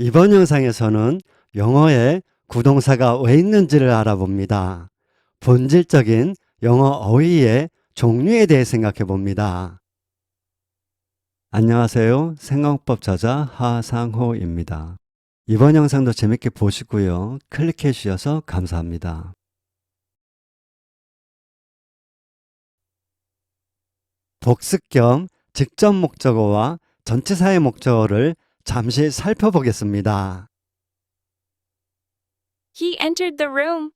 이번 영상에서는 영어에 구동사가 왜 있는지를 알아봅니다. 본질적인 영어 어휘의 종류에 대해 생각해 봅니다. 안녕하세요. 생각법 저자 하상호입니다. 이번 영상도 재밌게 보시고요. 클릭해 주셔서 감사합니다. 복습 겸 직접 목적어와 전치사의 목적어를 잠시 살펴보겠습니다. He entered the room.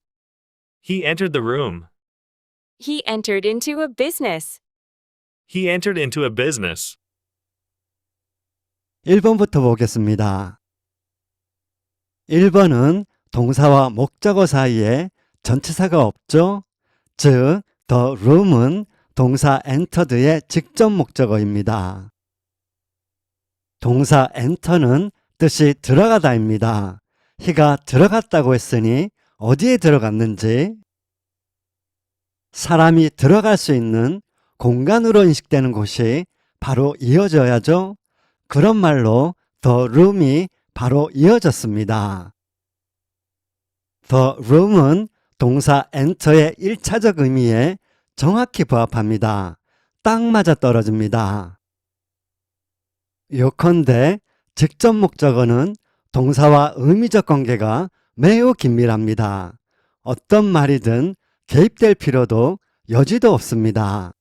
He entered the room. He entered into a business. He entered into a business. 1번부터 보겠습니다. 1번은 동사와 목적어 사이에 전치사가 없죠? 즉, the room은 동사 entered의 직접 목적어입니다. 동사 enter는 뜻이 들어가다입니다. he가 들어갔다고 했으니 어디에 들어갔는지 사람이 들어갈 수 있는 공간으로 인식되는 곳이 바로 이어져야죠. 그런 말로 the room이 바로 이어졌습니다. the room은 동사 enter의 1차적 의미에 정확히 부합합니다. 딱 맞아 떨어집니다. 요컨대 직접 목적어는 동사와 의미적 관계가 매우 긴밀합니다. 어떤 말이든 개입될 필요도 여지도 없습니다.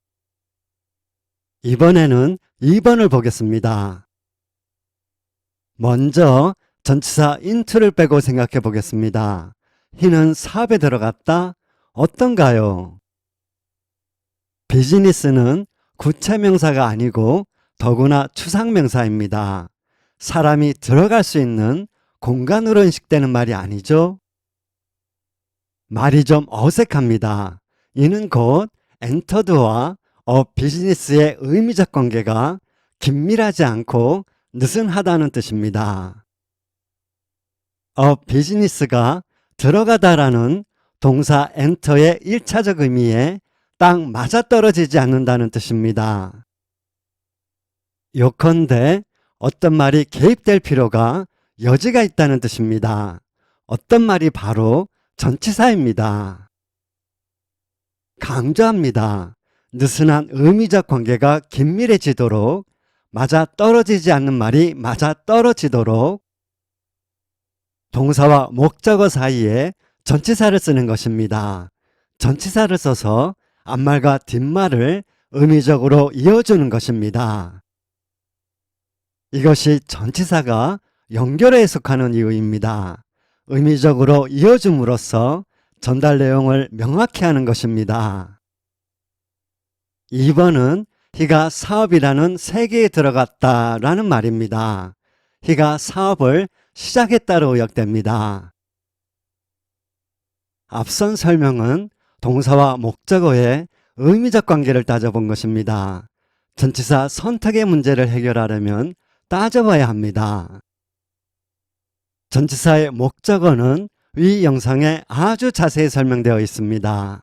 이번에는 2번을 보겠습니다. 먼저 전치사 into를 빼고 생각해 보겠습니다. he는 사업에 들어갔다? 어떤가요? 비즈니스는 구체명사가 아니고 더구나 추상명사입니다. 사람이 들어갈 수 있는 공간으로 인식되는 말이 아니죠? 말이 좀 어색합니다. 이는 곧 entered와 비즈니스의 의미적 관계가 긴밀하지 않고 느슨하다는 뜻입니다. 비즈니스가 들어가다라는 동사 enter의 1차적 의미에 딱 맞아떨어지지 않는다는 뜻입니다. 요컨대 어떤 말이 개입될 필요가 여지가 있다는 뜻입니다. 어떤 말이 바로 전치사입니다. 강조합니다. 느슨한 의미적 관계가 긴밀해지도록 맞아떨어지지 않는 말이 맞아떨어지도록 동사와 목적어 사이에 전치사를 쓰는 것입니다. 전치사를 써서 앞말과 뒷말을 의미적으로 이어주는 것입니다. 이것이 전치사가 연결에 속하는 이유입니다. 의미적으로 이어줌으로써 전달 내용을 명확히 하는 것입니다. 2번은 he가 사업이라는 세계에 들어갔다라는 말입니다. he가 사업을 시작했다로 의역됩니다. 앞선 설명은 동사와 목적어의 의미적 관계를 따져본 것입니다. 전치사 선택의 문제를 해결하려면 따져봐야 합니다. 전치사의 목적어는 위 영상에 아주 자세히 설명되어 있습니다.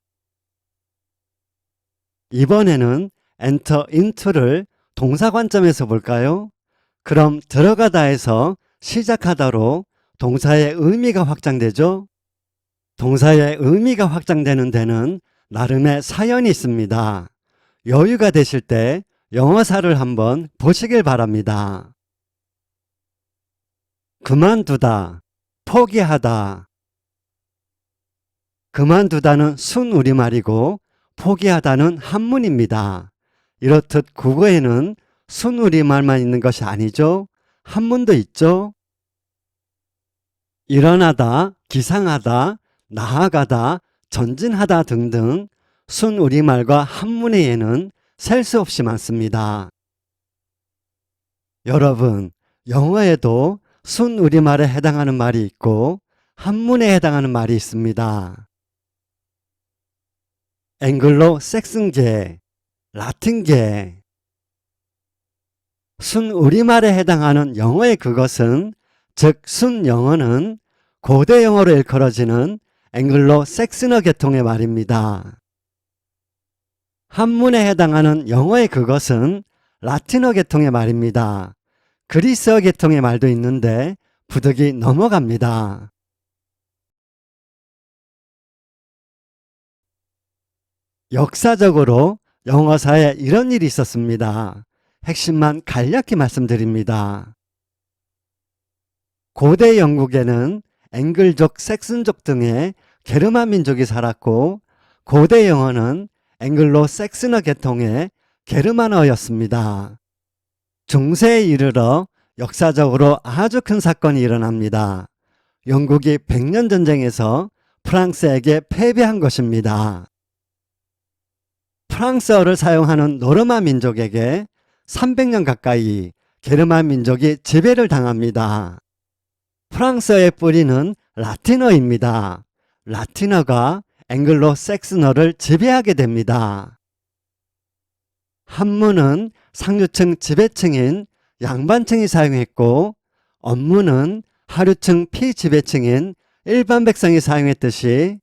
이번에는 enter into를 동사 관점에서 볼까요? 그럼 들어가다에서 시작하다로 동사의 의미가 확장되죠? 동사의 의미가 확장되는 데는 나름의 사연이 있습니다. 여유가 되실 때 영어사를 한번 보시길 바랍니다. 그만두다, 포기하다. 그만두다는 순우리말이고 포기하다는 한문입니다. 이렇듯 국어에는 순우리말만 있는 것이 아니죠. 한문도 있죠. 일어나다, 기상하다, 나아가다, 전진하다 등등 순우리말과 한문에는 셀 수 없이 많습니다. 여러분, 영어에도 순우리말에 해당하는 말이 있고 한문에 해당하는 말이 있습니다. 앵글로 색슨계, 라틴계. 순우리말에 해당하는 영어의 그것은, 즉 순영어는 고대 영어로 일컬어지는 앵글로 색슨어 계통의 말입니다. 한문에 해당하는 영어의 그것은 라틴어 계통의 말입니다. 그리스어 계통의 말도 있는데 부득이 넘어갑니다. 역사적으로 영어사에 이런 일이 있었습니다. 핵심만 간략히 말씀드립니다. 고대 영국에는 앵글족, 섹슨족 등의 게르만 민족이 살았고 고대 영어는 앵글로 섹스너 계통의 게르만어였습니다. 중세에 이르러 역사적으로 아주 큰 사건이 일어납니다. 영국이 백년 전쟁에서 프랑스에게 패배한 것입니다. 프랑스어를 사용하는 노르마 민족에게 300년 가까이 게르만 민족이 지배를 당합니다. 프랑스어의 뿌리는 라틴어입니다. 라틴어가 앵글로 섹스너를 지배하게 됩니다. 한문은 상류층 지배층인 양반층이 사용했고 언문은 하류층 피지배층인 일반 백성이 사용했듯이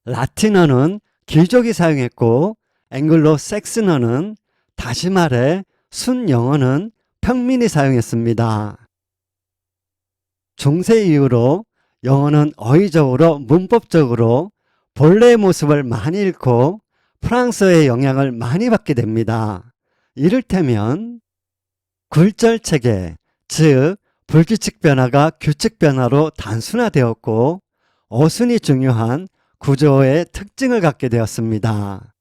라틴어는 귀족이 사용했고 앵글로 섹스너는 다시 말해 순영어는 평민이 사용했습니다. 중세 이후로 영어는 어휘적으로 문법적으로 본래의 모습을 많이 잃고 프랑스어의 영향을 많이 받게 됩니다. 이를테면 굴절체계, 즉 불규칙 변화가 규칙 변화로 단순화되었고 어순이 중요한 구조의 특징을 갖게 되었습니다.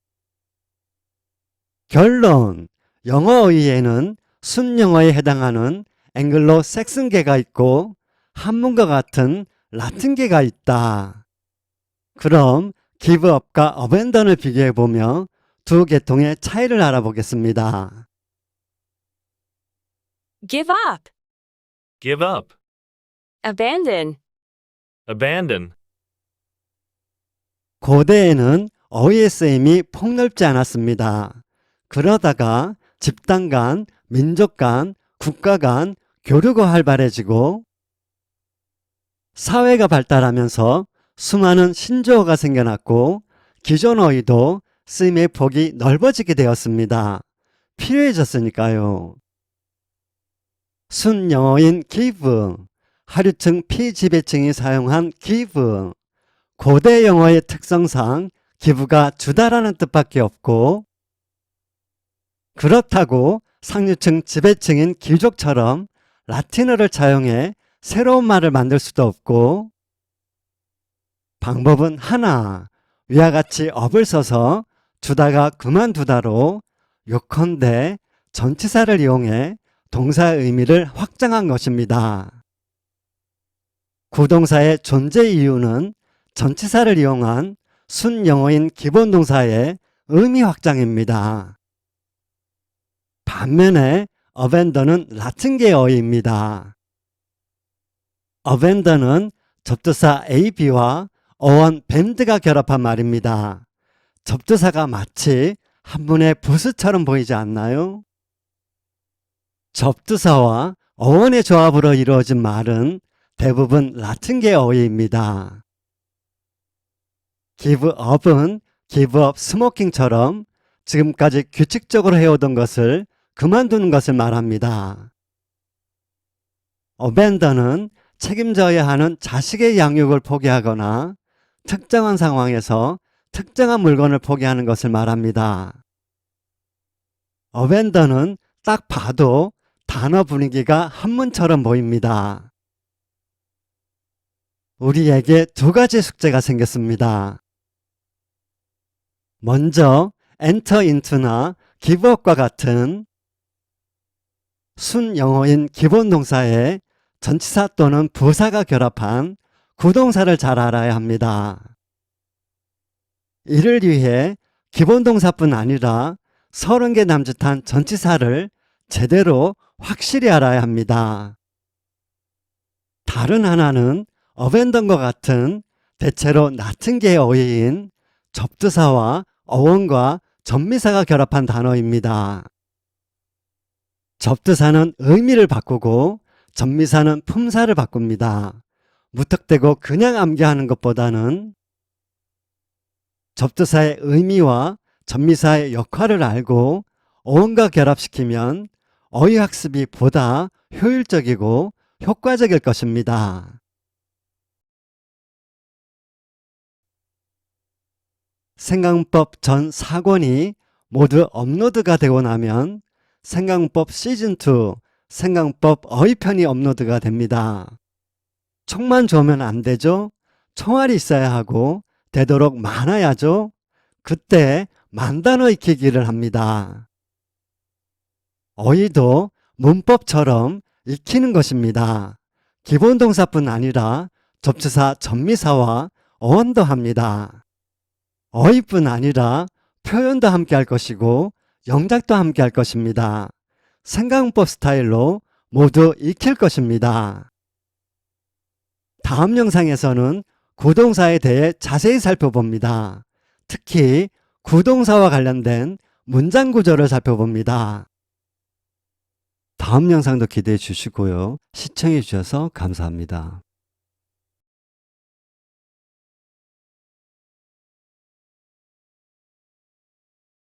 결론, 영어 어휘에는 순영어에 해당하는 앵글로 섹슨계가 있고 한문과 같은 라틴계가 있다. 그럼 기브업과 어벤던을 비교해보며 두 계통의 차이를 알아보겠습니다. Give up. Give up. Abandon. Abandon. 고대에는 어휘의 쓰임이 폭넓지 않았습니다. 그러다가 집단 간, 민족 간, 국가 간 교류가 활발해지고 사회가 발달하면서 수많은 신조어가 생겨났고 기존 어휘도 쓰임의 폭이 넓어지게 되었습니다. 필요해졌으니까요. 순영어인 give, 하류층 피지배층이 사용한 give, 고대 영어의 특성상 give가 주다라는 뜻밖에 없고 그렇다고 상류층 지배층인 귀족처럼 라틴어를 차용해 새로운 말을 만들 수도 없고 방법은 하나, 위와 같이 업을 써서 주다가 그만두다로 요컨대 전치사를 이용해 동사의 의미를 확장한 것입니다. 구동사의 존재 이유는 전치사를 이용한 순영어인 기본동사의 의미 확장입니다. 반면에 abandon은 라틴계 어휘입니다. abandon은 접두사 AB와 어원 band가 결합한 말입니다. 접두사가 마치 한문의 부수처럼 보이지 않나요? 접두사와 어원의 조합으로 이루어진 말은 대부분 라틴계 어휘입니다. give up은 give up smoking처럼 지금까지 규칙적으로 해오던 것을 그만두는 것을 말합니다. abandon은 책임져야 하는 자식의 양육을 포기하거나 특정한 상황에서 특정한 물건을 포기하는 것을 말합니다. abandon은 딱 봐도 단어 분위기가 한문처럼 보입니다. 우리에게 두 가지 숙제가 생겼습니다. 먼저 enter into나 give up과 같은 순영어인 기본동사에 전치사 또는 부사가 결합한 구동사를 잘 알아야 합니다. 이를 위해 기본동사뿐 아니라 30개 남짓한 전치사를 제대로 확실히 알아야 합니다. 다른 하나는 abandon과 같은 대체로 라틴계의 어휘인 접두사와 어원과 전미사가 결합한 단어입니다. 접두사는 의미를 바꾸고 전미사는 품사를 바꿉니다. 무턱대고 그냥 암기하는 것보다는 접두사의 의미와 전미사의 역할을 알고 어원과 결합시키면 어휘학습이 보다 효율적이고 효과적일 것입니다. 생강문법 전 4권이 모두 업로드가 되고 나면 생강문법 시즌2 생강문법 어휘편이 업로드가 됩니다. 총만 좋으면 안 되죠? 총알이 있어야 하고 되도록 많아야죠? 그때 만단어 익히기를 합니다. 어휘도 문법처럼 익히는 것입니다. 기본동사뿐 아니라 접두사 전미사와 어원도 합니다. 어휘뿐 아니라 표현도 함께 할 것이고 영작도 함께 할 것입니다. 생강문법 스타일로 모두 익힐 것입니다. 다음 영상에서는 구동사에 대해 자세히 살펴봅니다. 특히 구동사와 관련된 문장 구조를 살펴봅니다. 다음 영상도 기대해 주시고요. 시청해 주셔서 감사합니다.